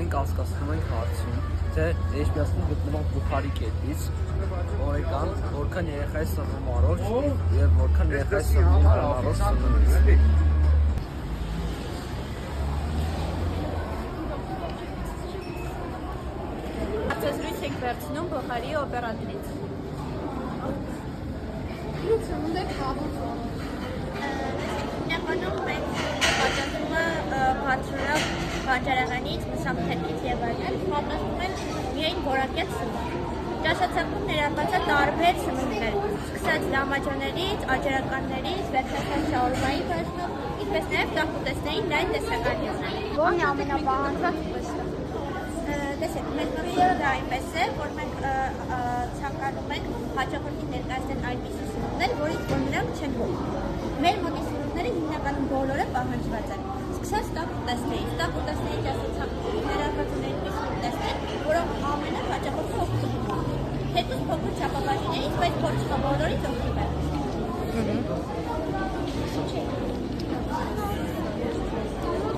մենք կասկածում ենք հարցում, թե Էջմիածնում գտնվող բուխարի կետից օրեկան որքան երեխայի սնվում առողջ եւ որքան երեխայի սնվում անառողջ սնունդից։ Հարցազրույց եք վերցնում բուխարի օպերատորից։ Ինչ սնունդ եք հավաքում։ Հիմնականում մենք պատրաստումը բարձրով բանջարեղենից, մսամթերքից եւ այլն պատրաստում են միայն որակյալ սնունդ։ Ճաշացանկում ներառված է տարբեր սնունդներ, սկսած դամաճաներից, աջերականներից, վերջացած շաուրմայի բաժնով, ինչպես նաեւ տախուտեսների լայն տեսականիներ։ Որն է ամենապահանջված ուտեստը։ Տեսեք, մեզ մոտ դա այնպես է, որ մենք ցանկանում ենք հաճախորդին ներկայացնել այնպիսի սնունդներ, որից որ նրանք չեն հոգում։ Մեր մոտի սնունդները հիմնականում բոլորը պահանջված են։ Սկսած տախուտեսներից, տախուտեսների ճաշացանկում ներառված են այնպիսի ուտեստներ, որոնք ամենը հաճախորդը օգտվում է։ Հետո փոքր չափաբաժիններից, բայց փորձը բոլորից օգտվում է։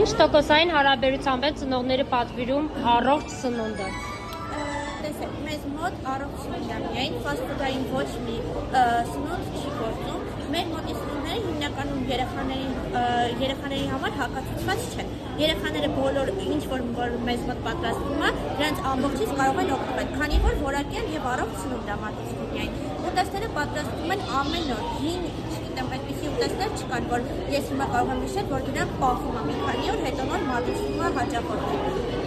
Ինչ տոկոսային հարաբերությամբ են ծնողները պատվիրում առողջ սնունդը։ Տեսեք, մեզ մոտ առողջ սնունդ է միայն, ֆաստ-ֆուդային ոչ մի սնունդ չի գործում։ Մեր մոտի սնունդները հիմնականում երեխաների համար հակացված չեն։ Երեխաները բոլոր ինչ որ մեզ մոտ պատրաստվում է, դրանց ամբողջից կարող են օգտվել, քանի որ որակյալ եւ առողջ սնունդ է մատուցվում միայն։ Ուտեստները պատրաստվում են ամեն օր։ Հին, չգիտեմ, այդպիսի ուտեստներ չկան, որ ես հիմա կարող եմ հիշել, որ դրանք պահվում է մի քանի օր, հետո նոր մատուցվում է հաճախորդին։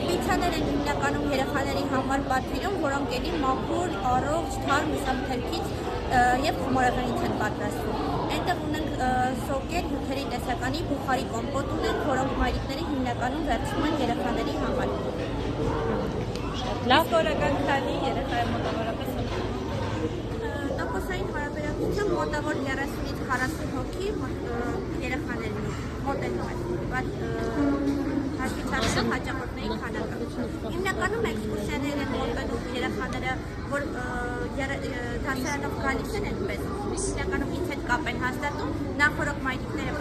Պիցաներ են հիմնականում երեխաների համար պատվիրում, որոնք էլի մաքուր, առողջ, թարմ մսամթերքից եւ խմորեղենից են պատրաստվում։ Այնտեղ ունենք սոկեր, հյութերի տեսականի, բուխարի կոմպոտ ունենք, որոնք մայրիկները հիմնականում վերցնում են երեխաների համար։ Լավ։ Օրական քանի երեխայի մոտավորապես Տոկոսային հարաբերակցությամբ մոտավոր 30-ից 40 հոգի երեխաներին մոտենում են։ Հաշվիչարելով հաճախորդների քանակը։ Հիմնականում էքսկուրսիաներ են մոտենում երեխաները, որ դասարանով գալիս են այդպես։ Հիմնականում ինձ հետ կապ են հաստատում, նախորդ մայրիկները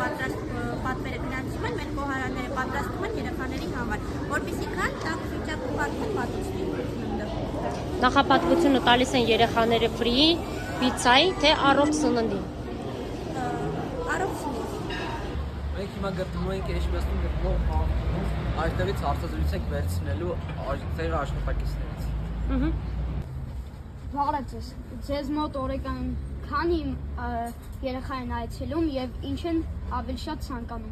պատվերը գրանցում են, մեր խոհարանները պատրաստում են երեխաների համար, որպեսզի քան տաք վիճակում մատուցվի։ Նախապատվությունը տալիս են երեխաները ֆրիի, պիցայի, թե առողջ սննդի։ Առողջ սնունդի։ Մենք հիմա գտնվում ենք Էջմիածնում գտնվող համայնքում, այստեղից հարցազրույց ենք վերցնելու ձեր աշխատակիցներից։ Բարև ձեզ։ Ձեզ մոտ օրական քանի երեխա են այցելում եւ ինչ են ավելի շատ ցանկանում։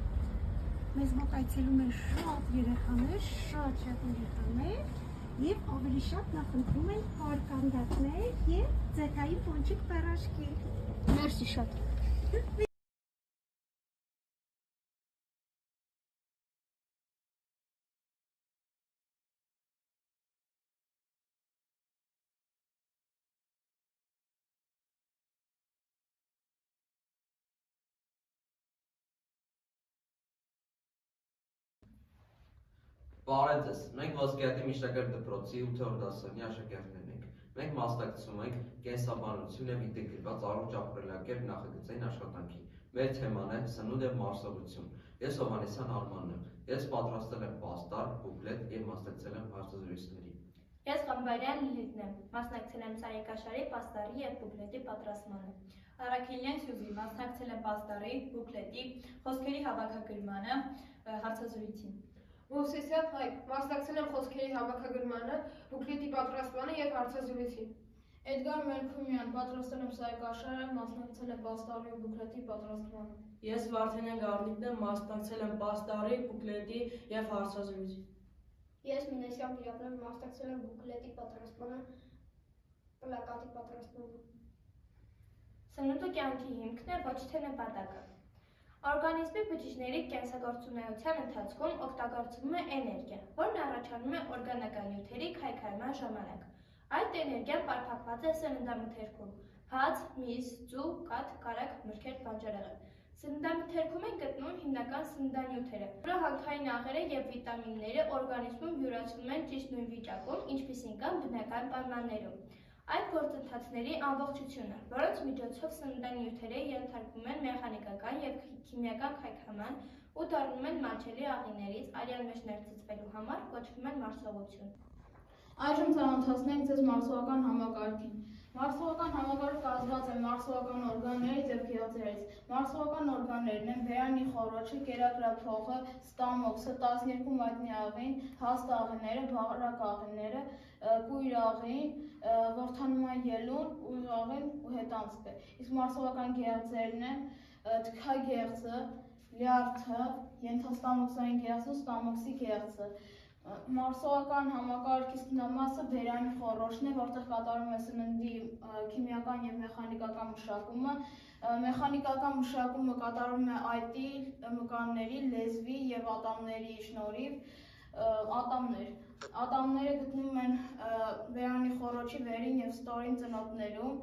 Մեզ մոտ այցելում են շատ երեխաներ եւ ավելի շատ նախընտրում են պարկանդատներ եւ ձեթային պոնչիկ պերաշկի։ Մերսի շատ։ Բարև ձեզ, մենք Ոսկեհատի միջնակարգ դպրոցի 8-րդ դասարանի աշակերտներն ենք։ Մենք մասնակցում ենք կենսաբանություն եւ ինտեգրված առողջ ապրելակերպ նախագծային աշխատանքի։ Մեր թեման է սնունդ եւ մարսողություն։ Ես Հովհաննեսյան Արմանն եմ։ Ես պատրաստել եմ պաստար, բուկլետ եւ մասնակցել եմ հարցազրույցների։ Ես Ղամբարյան Լիլիթն եմ, մասնակցել եմ սայեկաշարի, պաստարի եւ բուկլետի պատրաստմանը։ Արաքելյան Սյուզի, մասնակցել եմ պաստարի, բուկլետի, խոսքերի հավաքագրմանը, հարցազրույցին։ Մովսեսյան Հայկ, մասնակցել եմ խոսքերի հավաքագրմանը, բուկլետի պատրաստմանը եւ հարցազրույցին։ Էդգար Մելքումյան, պատրաստել եմ սայեկաշարը, մասնակցել եմ պաստարի ու բուկլետի պատրաստմանը։ Ես Վարդանյան Գառնիկն եմ, մասնակցել եմ պաստարի, բուկլետի եւ հարցազրույցին։ Ես Մինեսյան Պիրապն եմ, մասնակցել եմ բուկլետի պատրաստմանը, պլակատի պատրաստմանը։ Սնունդը կյանքի հիմքն է, ոչ թե նպատակը։ Օրգանիզմի բջիջների կենսագործունեության ընթացքում օգտագործվում է էներգիա, որն առաջանում է օրգանական նյութերի քայքայման ժամանակ։ Այդ էներգիան պարփակված է սննդամթերքում՝ հաց, միս, ձու, կաթ, կարագ, մրգեր, բանջարեղեն։ Սննդամթերքում են գտնվում հիմնական սննդանյութերը, պրոհանքային աղերը եւ վիտամինները օրգանիզմում յուրացվում են ճիշտ նույն վիճակում, ինչպիսին կան բնական պայմաններում։ Այդ գործընթացների ամբողջությունը, որոնց միջոցով սննդային նյութերը ենթարկվում են մեխանիկական և քիմիական քայքայման ու դառնում են մատչելի աղիներից արյան մեջ ներծծվելու համար, կոչվում են մարսողություն։ Այժմ ծանոթացնենք ձեզ մարսողական համակարգին։ Մարսողական համակարգը կազմված է մարսողական օրգաններից և գեղձերից։ Մարսողական օրգաններն են բերանի խոռոչը, կերակրափողը, ստամոքսը, 12 մատնի աղին, հաստ աղիները, բարակ աղիները, կույր աղին, որդանման ելուն, ուղիղ աղին ու հետանցքը։ Իսկ մարսողական գեղձերն են թքագեղձը, լյարդը, ենթաստամոքսային գեղձը, ստամոքսի գեղձը։ Մարսողական համակարգի սկզբնամասը բերանի խոռոչն է, որտեղ կատարվում է սննդի քիմիական և մեխանիկական մշակումը։ Մեխանիկական մշակումը կատարվում է այտի, մկանների, լեզվի և ատամների շնորհիվ։ Ատամները գտնվում են բերանի խոռոչի վերին և ստորին ծնոտներում։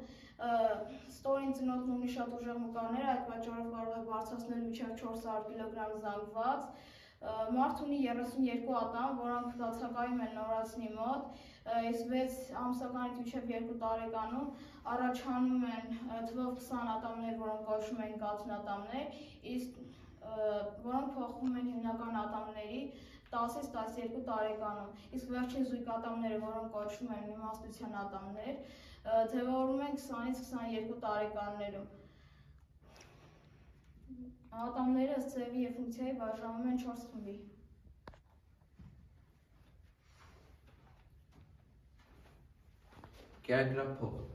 Ստորին ծնոտն ունի շատ ուժեղ մկաններ, այդ պատճառով կարող է բարձրացնել մինչև 400 կգ զանգված։ Մարդ ունի 32 ատամ, որոնք բացակայում են նորածնի մոտ, իսկ 6 ամսականից մինչև 2 տարեկանում առաջանում են թվով 20 ատամներ, որոնք կոչվում են կաթնատամներ, իսկ որոնք փոխվում են հիմնական ատամների 10-ից 12 տարեկանում, իսկ վերջին զույգ ատամները, որոնք կոչվում են իմաստության ատամներ, ձևավորվում են 20-ից 22 տարեկաններում։ Ատամները ըստ ձևի և ֆունկցիայի բաժանվում են 4 խմբի։ Կերակրափողը։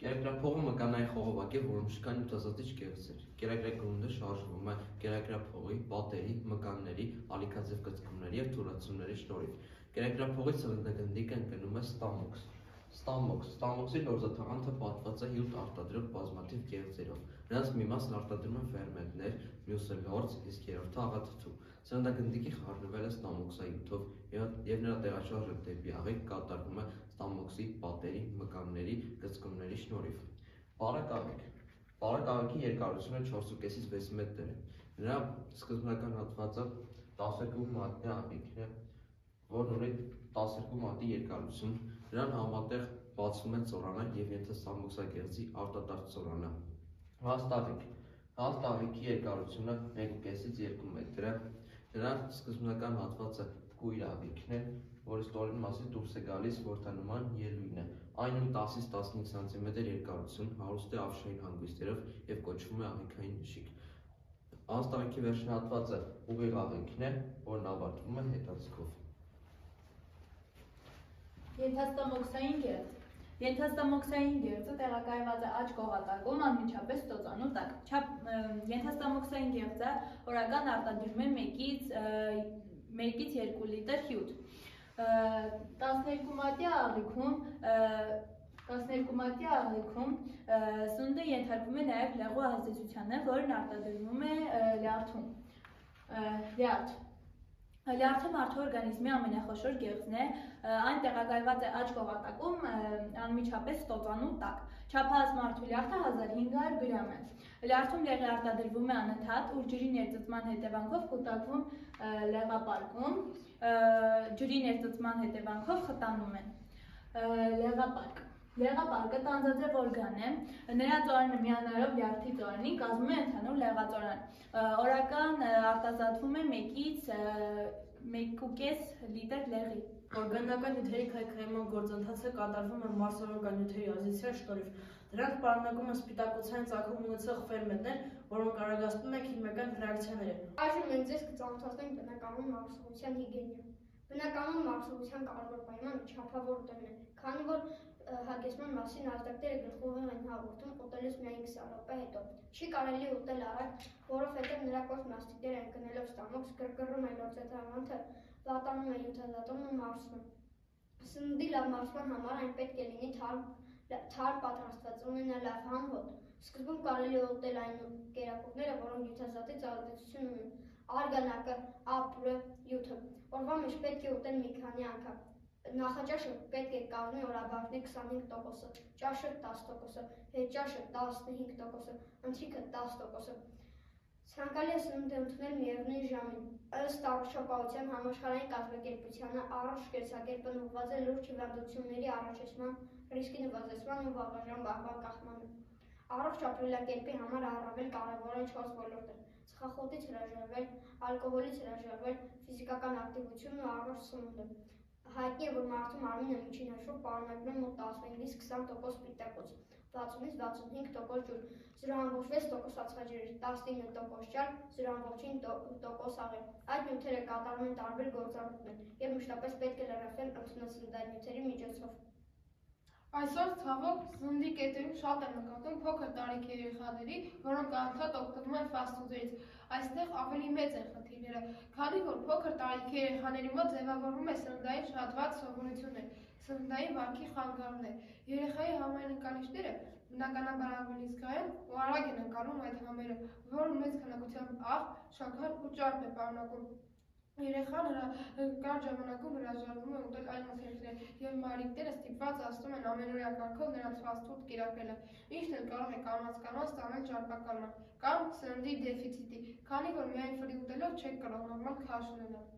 Կերակրափողը մկանային խողովակ է, որում շքան նյութազատիչ գեղձեր։ Կերակրագնդը շարժվում է կերակրափողի, պատերի, մկանների, ալիքաձև կծկումների և թուլացումների շնորհիվ։ Կերակրափողի սննդագնդիկը ընկնում է ստամոքս։ Ստամոքսի լորձաթաղանթը պատված է 7 արտադրող բազմաթիվ գեղձերով։ Նրանց մի մասն արտադրում են ֆերմենտներ, մյուսը լորձ, իսկ երրորդը աղաթթու։ Սննդագնդիկի խառնվելը ստամոքսայութով և նրա տեղաշարժը դեպի աղիք կատարվում է ստամոքսի, պատերի, մկանների, կծկումների շնորհիվ։ Բարակ աղիք։ Բարակ աղիքի երկարությունը 4,5-ից 6 մետր է։ Նրա սկզբնական հատվածը 12 մատնի աղիքն է, որն ունի 12 մատի երկարություն։ Նրան համատեղ բացվում է ծորանը և ենթաստամոքսագեղձի արտադարձ ծորանը։ Հաստ աղիք։ Հաստ աղիքի երկարությունը 1,5-ից 2 մետր է։ Նրա սկզբնական հատվածը կույր աղիքն է, որը ստորին մասից դուրս է գալիս որդանման ելույն է։ Այն ունի 10-ից 15 սանտիմետր երկարություն, հարուստ է ավշային հանգույցներով և կոչվում է աղիքային նշիկ։ Հաստ աղիքի վերջին հատվածը ուղիղ աղիքն է, որն ավարտվում է հետաձգով։ Ենթաստամոքսային գեղձ։ Ենթաստամոքսային գեղձը տեղակայված է աջ կողատակում, անմիջապես ստոծանու տակ։ Ենթաստամոքսային գեղձը օրական արտադրում է 1-ից 2 լիտր հյութ։ 12 մատյա աղիքում սնունդը ենթարկվում է նաև լեղու ազդեցությանը, որն արտադրվում է լյարդում։ Լյարդը մարդու օրգանիզմի ամենախոշոր գեղձն է, այն տեղակայված է աջ կողատակում, անմիջապես ստոծանու տակ։ Չափահաս մարդու լյարդը 1500 գրամ է։ Լյարդում լեղի արտադրվում է անընդհատ, ուր ջրի ներծծման հետևանքով կուտակվում լեղապարկում, ջրի ներծծման հետևանքով խտանում են։ Լեղապարկ։ Լեղապարկը տանձաձև օրգան է, նրա ծորանը միանարով լյարդի ծորանին կազմում է ընդհանուր լեղածորան։ Օրական արտազատվում է 1-ից 1,5 լիտր լեղի։ Օրգանական նյութերի քայքայման գործընթացը կատարվում է մարսողական նյութերի ազդեցության շնորհիվ։ Դրանք պարունակում են սպիտակուցային ծագում ունեցող ֆերմենտներ, որոնք արագացնում են քիմիական ռեակցիաները։ Այժմ մենք ձեզ կծանոթացնենք բնականոն մարսողության հիգիենին։ Բնականոն մարսողության կարևոր պայմանը չափավոր ուտելն է, քանի որ հագեցման մասին ազդակները գլխուղեղ են հաղորդում ուտելուց միայն 20 րոպե հետո։ Չի կարելի ուտել արագ, որովհետև նրա կողմ մասնիկները ընկնելով ստամոքս գրգռում է լորձաթաղանթը, վատանում է նյութազատումն ու մարսվում։ Սննդի լավ մարսման համար այն պետք է լինի թարմ պատրաստված, ունենա լավ համ հոտ։ Սկզբում կարելի է ուտել այն կերակուրները, որոնք նյութազատիչ ազդեցություն ունեն, արգանակը, ապուրը, յութը։ Օրվա մեջ պետք է ուտել մի քանի անգամ։ Նախաճաշը պետք է կազմի օրաբարդի 25%, ճաշը 10%, հետճաշը 15%, ընթրիքը 10%։ Ցանկալի է սնունդ ընդունել միևնույն ժամին։ Ըստ առողջապահության համաշխարհային կազմակերպությանը առողջ կենսակերպն ուղղված է լուրջ հիվանդությունների առաջացման, ռիսկի նվազեցման ու վաղաժամ բախման կախմանը։ Առողջ ապրելակերպի համար առավել կարևոր են 4 ոլորտներ՝ ծխախոտից հրաժարվել, ալկոհոլից հրաժարվել, ֆիզիկական ակտիվությունն ու առողջ սնունդը։ Հայտնի է, որ մարդու մարմինը միջին հաշվով պարունակում է մոտ 15-ից 20% սպիտակոց, 60-ից 65% ջուր, 0.6% ածխաջրեր, 19% ճար, 0.5% աղեր։ Այդ նյութերը կատարում են տարբեր գործառույթներ և մշտապես պետք է լրացնել ընդունասննդային նյութերի միջոցով։ Այսօր ցավոք սննդի կետերում շատ եմ նկատում փոքր տարիքի երեխաների, որոնք անդադ օգտվում են ֆասթ-ֆուդերից։ Այստեղ ավելի մեծ են խնդիրները, քանի որ փոքր տարիքի երեխաների մոտ ձևավորվում է սննդային շատված սովորություններ, սննդային վարքի խանգարումներ։ Երեխայի համայնականիչները բնականաբար ավելի զգայուն ու արագ են ընկալում այդ համերը, որը մեծ քանակությամբ աղ, շաքար ու ճարպ է պարունակում։ Երեխան կարճ ժամանակում հրաժարվում է ուտել այլ մթերքներ, և մայրիկները ստիպված անցնում են ամենօրյա կարգով նրանց ֆասթ-ֆուդ կիրակելը, ինչն էլ կարող է կամաց տանել ճարպակալման կամ սննդի դեֆիցիտի, քանի որ միայն ֆրի ուտելով չեք կարող նորմալ քաշ ունենալ։